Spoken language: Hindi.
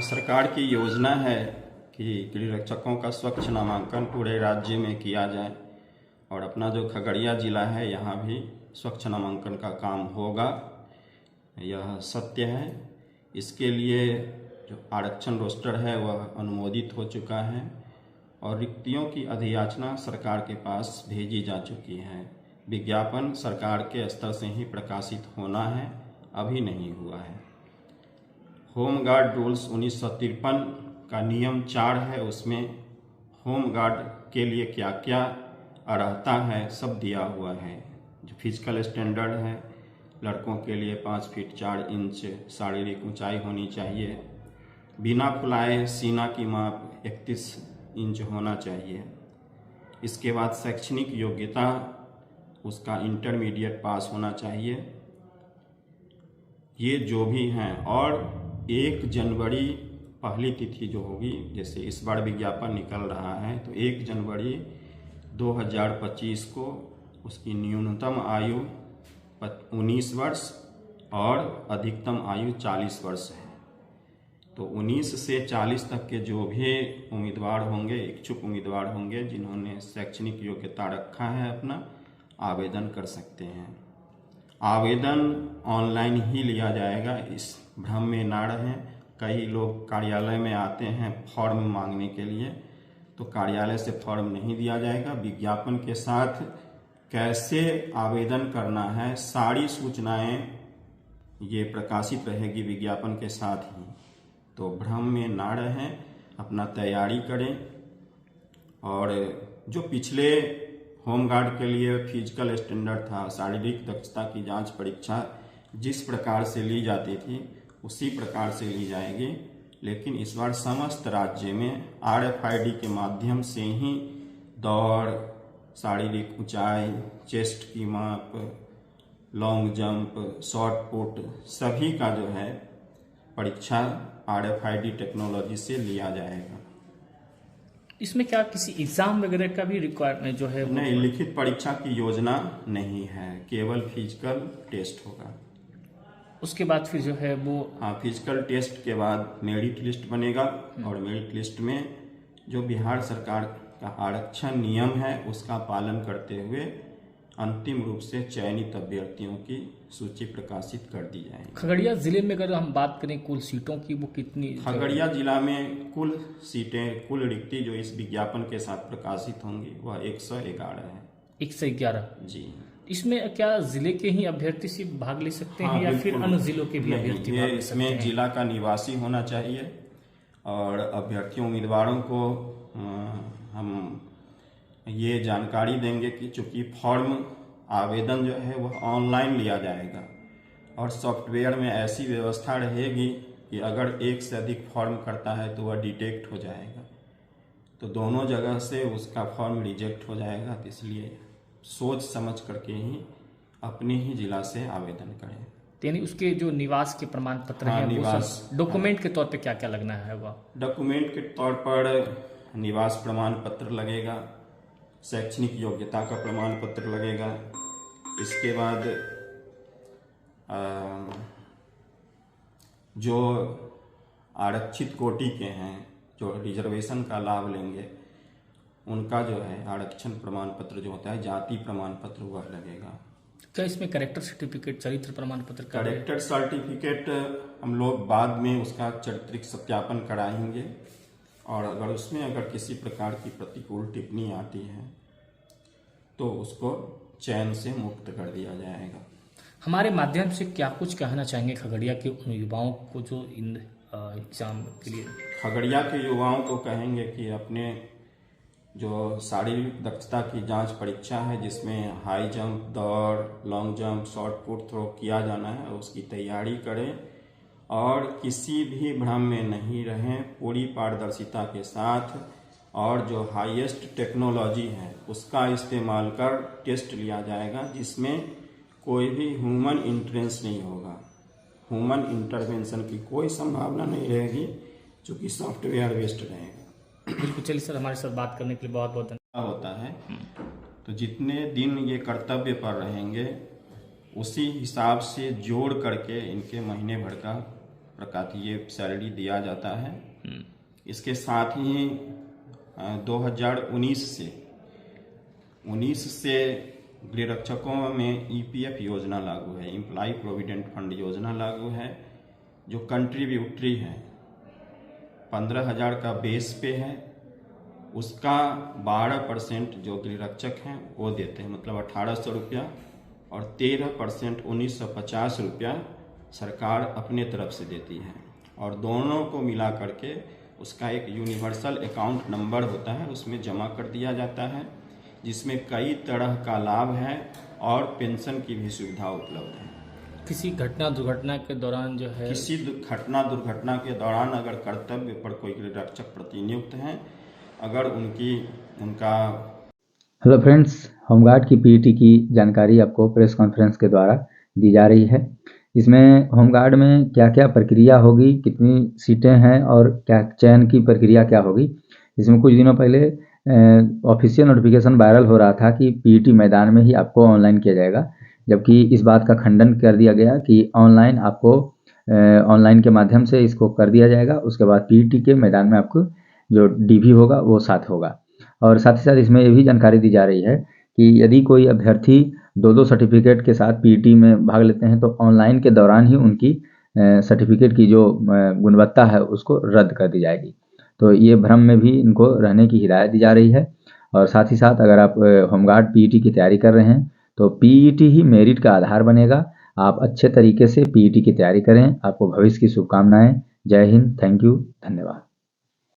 सरकार की योजना है कि गृहरक्षकों का स्वच्छ नामांकन पूरे राज्य में किया जाए और अपना जो खगड़िया ज़िला है यहाँ भी स्वच्छ नामांकन का काम होगा, यह सत्य है। इसके लिए जो आरक्षण रोस्टर है वह अनुमोदित हो चुका है और रिक्तियों की अधियाचना सरकार के पास भेजी जा चुकी है। विज्ञापन सरकार के स्तर से ही प्रकाशित होना है, अभी नहीं हुआ है। होमगार्ड रूल्स 1953 का नियम 4 है, उसमें होमगार्ड के लिए क्या क्या रहता है सब दिया हुआ है। जो फिजिकल स्टैंडर्ड है, लड़कों के लिए 5 फीट 4 इंच शारीरिक ऊंचाई होनी चाहिए, बिना फुलाए सीना की माप 31 इंच होना चाहिए। इसके बाद शैक्षणिक योग्यता उसका इंटरमीडिएट पास होना चाहिए। ये जो भी हैं, और 1 जनवरी पहली तिथि जो होगी, जैसे इस बार विज्ञापन निकल रहा है तो 1 जनवरी 2025 को उसकी न्यूनतम आयु 19 वर्ष और अधिकतम आयु 40 वर्ष है। तो 19 से 40 तक के जो भी उम्मीदवार होंगे, इच्छुक उम्मीदवार होंगे, जिन्होंने शैक्षणिक योग्यता रखा है अपना, आवेदन कर सकते हैं। आवेदन ऑनलाइन ही लिया जाएगा, इस भ्रम में ना रहें। कई लोग कार्यालय में आते हैं फॉर्म मांगने के लिए, तो कार्यालय से फॉर्म नहीं दिया जाएगा। विज्ञापन के साथ कैसे आवेदन करना है सारी सूचनाएं ये प्रकाशित रहेगी विज्ञापन के साथ ही, तो भ्रम में ना रहें, अपना तैयारी करें। और जो पिछले होमगार्ड के लिए फिजिकल स्टैंडर्ड था, शारीरिक दक्षता की जांच परीक्षा जिस प्रकार से ली जाती थी उसी प्रकार से ली जाएगी, लेकिन इस बार समस्त राज्य में RFID के माध्यम से ही दौड़, शारीरिक ऊंचाई, चेस्ट की माप, लॉन्ग जंप, शॉर्ट पुट, सभी का जो है परीक्षा RFID टेक्नोलॉजी से लिया जाएगा। इसमें क्या किसी एग्जाम वगैरह का भी रिक्वायरमेंट जो है? नहीं, लिखित परीक्षा की योजना नहीं है, केवल फिजिकल टेस्ट होगा। उसके बाद फिर जो है वो फिजिकल टेस्ट के बाद मेरिट लिस्ट बनेगा और मेरिट लिस्ट में जो बिहार सरकार का आरक्षण नियम है उसका पालन करते हुए अंतिम रूप से चयनित अभ्यर्थियों की सूची प्रकाशित कर दी जाएगी। खगड़िया जिले में अगर हम बात करें कुल सीटों की, वो कितनी? खगड़िया जिला में कुल सीटें, कुल रिक्ति जो इस विज्ञापन के साथ प्रकाशित होंगी वह 111 है। 111 जी। इसमें क्या जिले के ही अभ्यर्थी सिर्फ भाग ले सकते हैं या फिर अन्य जिलों के भी अभ्यर्थी भाग ले सकते हैं? इसमें जिला का निवासी होना चाहिए और अभ्यर्थियों उम्मीदवारों को हम ये जानकारी देंगे कि चूंकि फॉर्म आवेदन जो है वह ऑनलाइन लिया जाएगा और सॉफ्टवेयर में ऐसी व्यवस्था रहेगी कि अगर 1 से अधिक फॉर्म करता है तो वह डिटेक्ट हो जाएगा, तो दोनों जगह से उसका फॉर्म रिजेक्ट हो जाएगा। तो इसलिए सोच समझ करके ही अपने ही जिला से आवेदन करें। यानी उसके जो निवास के प्रमाण पत्र हैं, निवास डॉक्यूमेंट के तौर पे क्या क्या लगना है? वह डॉक्यूमेंट के तौर पर निवास प्रमाण पत्र लगेगा, शैक्षणिक योग्यता का प्रमाण पत्र लगेगा, इसके बाद जो आरक्षित कोटि के हैं, जो रिजर्वेशन का लाभ लेंगे, उनका जो है आरक्षण प्रमाण पत्र जो होता है, जाति प्रमाण पत्र वह लगेगा। क्या इसमें कैरेक्टर सर्टिफिकेट, चरित्र प्रमाण पत्र का? कैरेक्टर सर्टिफिकेट हम लोग बाद में उसका चारित्रिक सत्यापन कराएंगे और अगर किसी प्रकार की प्रतिकूल टिप्पणी आती है तो उसको चयन से मुक्त कर दिया जाएगा। हमारे माध्यम से क्या कुछ कहना चाहेंगे खगड़िया के उन युवाओं को जो इन एग्जाम के लिए? खगड़िया के युवाओं को कहेंगे कि अपने जो शारीरिक दक्षता की जांच परीक्षा है, जिसमें हाई जंप, दौड़, long jump, shot put throw किया जाना है, उसकी तैयारी करें और किसी भी भ्रम में नहीं रहें, पूरी पारदर्शिता के साथ, और जो हाईएस्ट टेक्नोलॉजी है उसका इस्तेमाल कर टेस्ट लिया जाएगा, जिसमें कोई भी ह्यूमन इंटरेंस नहीं होगा, ह्यूमन इंटरवेंशन की कोई संभावना नहीं रहेगी, क्योंकि सॉफ्टवेयर बेस्ड रहेगा। बिल्कुल। चलिए सर, हमारे साथ बात करने के लिए बहुत बहुत धन्यवाद। होता है तो जितने दिन ये कर्तव्य पर रहेंगे उसी हिसाब से जोड़ करके इनके महीने भर का प्रकातीय सैलरी दिया जाता है। इसके साथ ही 2019 से गृहरक्षकों में EPF योजना लागू है, एम्प्लॉय प्रोविडेंट फंड योजना लागू है, जो कंट्रीब्यूटरी है 15,000 का बेस पे है, उसका 12% जो गृहरक्षक हैं वो देते हैं, मतलब 1,800 रुपया, और 13% 1,950 रुपया सरकार अपने तरफ से देती है। और दोनों को मिला करके उसका एक यूनिवर्सल अकाउंट नंबर होता है, उसमें जमा कर दिया जाता है, जिसमें कई तरह का लाभ है और पेंशन की भी सुविधा उपलब्ध है। किसी घटना दुर्घटना के दौरान जो है, किसी घटना दुर्घटना के दौरान अगर कर्तव्य पर कोई गृहरक्षक प्रतिनियुक्त हैं, अगर उनका हेलो फ्रेंड्स, होमगार्ड की पीईटी की जानकारी आपको प्रेस कॉन्फ्रेंस के द्वारा दी जा रही है। इसमें होमगार्ड में क्या क्या प्रक्रिया होगी, कितनी सीटें हैं और क्या चयन की प्रक्रिया क्या होगी। इसमें कुछ दिनों पहले ऑफिशियल नोटिफिकेशन वायरल हो रहा था कि पीईटी मैदान में ही आपको ऑनलाइन किया जाएगा, जबकि इस बात का खंडन कर दिया गया कि ऑनलाइन आपको ऑनलाइन के माध्यम से इसको कर दिया जाएगा। उसके बाद पीईटी के मैदान में आपको जो डीवी होगा वो साथ होगा। और साथ ही साथ इसमें ये भी जानकारी दी जा रही है कि यदि कोई अभ्यर्थी 2-2 सर्टिफिकेट के साथ पीईटी में भाग लेते हैं तो ऑनलाइन के दौरान ही उनकी सर्टिफिकेट की जो गुणवत्ता है उसको रद्द कर दी जाएगी। तो ये भ्रम में भी इनको रहने की हिदायत दी जा रही है। और साथ ही साथ अगर आप होमगार्ड पीईटी की तैयारी कर रहे हैं तो पीईटी ही मेरिट का आधार बनेगा। आप अच्छे तरीके से पीईटी की तैयारी करें। आपको भविष्य की शुभकामनाएं। जय हिंद, थैंक यू, धन्यवाद।